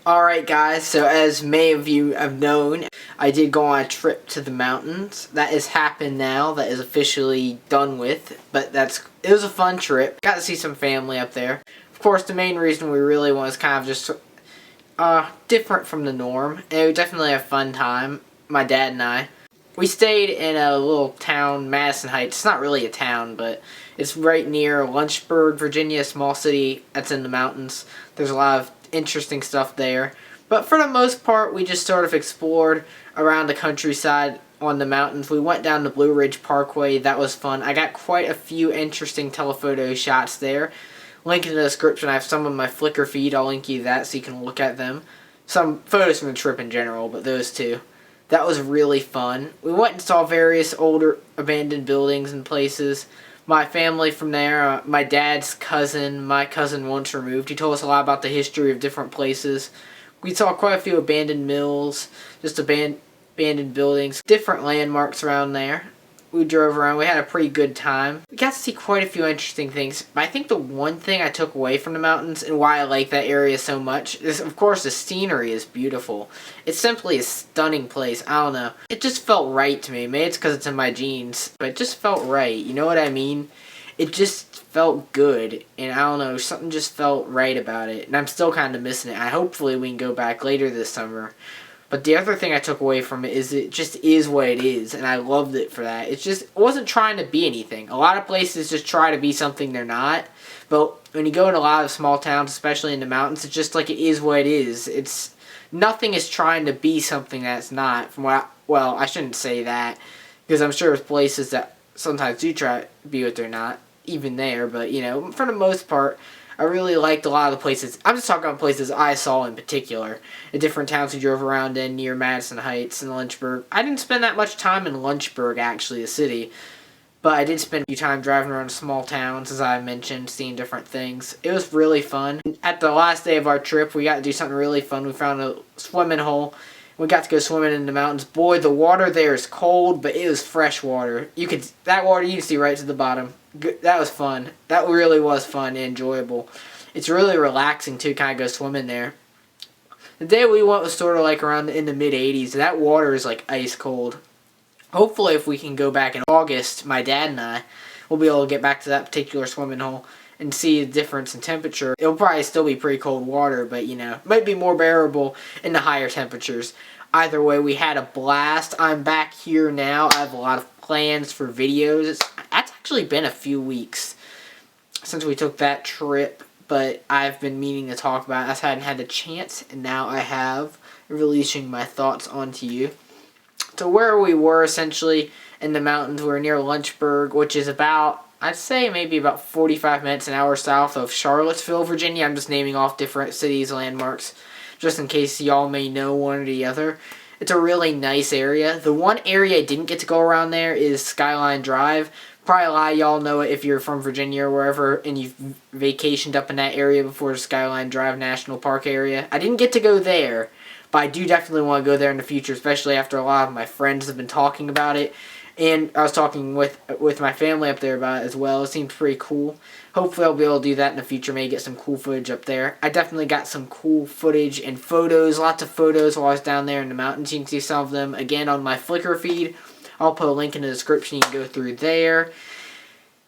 Alright guys, so as many of you have known, I did go on a trip to the mountains. That has happened now, that is officially done with, but it was a fun trip. Got to see some family up there. Of course, the main reason we really went was kind of just different from the norm, and we definitely had a fun time, my dad and I. We stayed in a little town, Madison Heights. It's not really a town, but it's right near Lynchburg, Virginia, a small city that's in the mountains. There's a lot of interesting stuff there. But for the most part, we just sort of explored around the countryside on the mountains. We went down the Blue Ridge Parkway. That was fun. I got quite a few interesting telephoto shots there. Link in the description. I have some of my Flickr feed. I'll link you that so you can look at them. Some photos from the trip in general, but those two. That was really fun. We went and saw various older abandoned buildings and places. My family from there, my dad's cousin, my cousin once removed, he told us a lot about the history of different places. We saw quite a few abandoned mills, just abandoned buildings, different landmarks around there. We drove around, we had a pretty good time. We got to see quite a few interesting things, but I think the one thing I took away from the mountains and why I like that area so much is, of course, the scenery is beautiful. It's simply a stunning place. I don't know. It just felt right to me. Maybe it's because it's in my genes, but it just felt right. You know what I mean? It just felt good, and I don't know, something just felt right about it, and I'm still kind of missing it. Hopefully we can go back later this summer. But the other thing I took away from it is it just is what it is, and I loved it for that. It wasn't trying to be anything. A lot of places just try to be something they're not, but when you go in a lot of small towns, especially in the mountains, it's just like it is what it is. Nothing is trying to be something that's not. Well, I shouldn't say that, because I'm sure there's places that sometimes do try to be what they're not, even there, but, you know, for the most part, I really liked a lot of the places. I'm just talking about places I saw in particular. The different towns we drove around in near Madison Heights and Lynchburg. I didn't spend that much time in Lynchburg, actually, the city. But I did spend a few time driving around small towns, as I mentioned, seeing different things. It was really fun. At the last day of our trip, we got to do something really fun. We found a swimming hole. We got to go swimming in the mountains. Boy, the water there is cold, but it was fresh water. That water you can see right to the bottom. That was fun. That really was fun and enjoyable. It's really relaxing to kind of go swimming there. The day we went was sort of like around in the mid-80s. That water is like ice cold. Hopefully if we can go back in August, my dad and I will be able to get back to that particular swimming hole and see the difference in temperature. It'll probably still be pretty cold water, but you know, it might be more bearable in the higher temperatures. Either way, we had a blast. I'm back here now. I have a lot of plans for videos. That's actually been a few weeks since we took that trip, but I've been meaning to talk about it. I just hadn't had the chance, and now I have, releasing my thoughts onto you. So where we were, essentially, in the mountains, we were near Lynchburg, which is about, I'd say maybe about 45 minutes, an hour south of Charlottesville, Virginia. I'm just naming off different cities, landmarks, just in case y'all may know one or the other. It's a really nice area. The one area I didn't get to go around there is Skyline Drive. Probably a lot of y'all know it if you're from Virginia or wherever and you've vacationed up in that area before, the Skyline Drive National Park area. I didn't get to go there, but I do definitely want to go there in the future, especially after a lot of my friends have been talking about it. And I was talking with my family up there about it as well. It seems pretty cool. Hopefully I'll be able to do that in the future. Maybe get some cool footage up there. I definitely got some cool footage and photos. Lots of photos while I was down there in the mountains. You can see some of them again on my Flickr feed. I'll put a link in the description. You can go through there.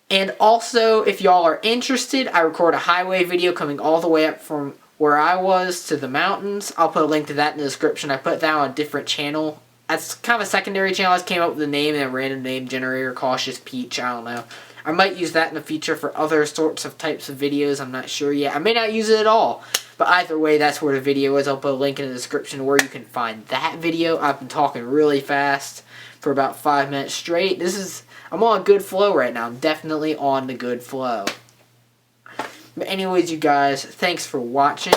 And also, if y'all are interested, I record a highway video coming all the way up from where I was to the mountains. I'll put a link to that in the description. I put that on a different channel. That's kind of a secondary channel. I just came up with a name and a random name generator, Cautious Peach, I don't know. I might use that in the future for other sorts of types of videos, I'm not sure yet. I may not use it at all. But either way, that's where the video is. I'll put a link in the description where you can find that video. I've been talking really fast for about 5 minutes straight. I'm on a good flow right now. I'm definitely on the good flow. But anyways, you guys, thanks for watching.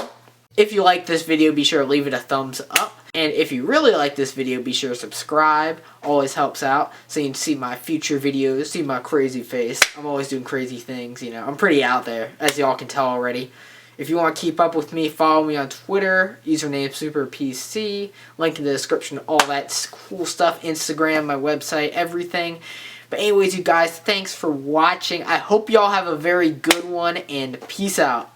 If you like this video, be sure to leave it a thumbs up. And if you really like this video, be sure to subscribe. Always helps out. So you can see my future videos, see my crazy face. I'm always doing crazy things, you know. I'm pretty out there, as y'all can tell already. If you want to keep up with me, follow me on Twitter. Username SuperPC. Link in the description. All that cool stuff. Instagram, my website, everything. But anyways, you guys, thanks for watching. I hope y'all have a very good one, and peace out.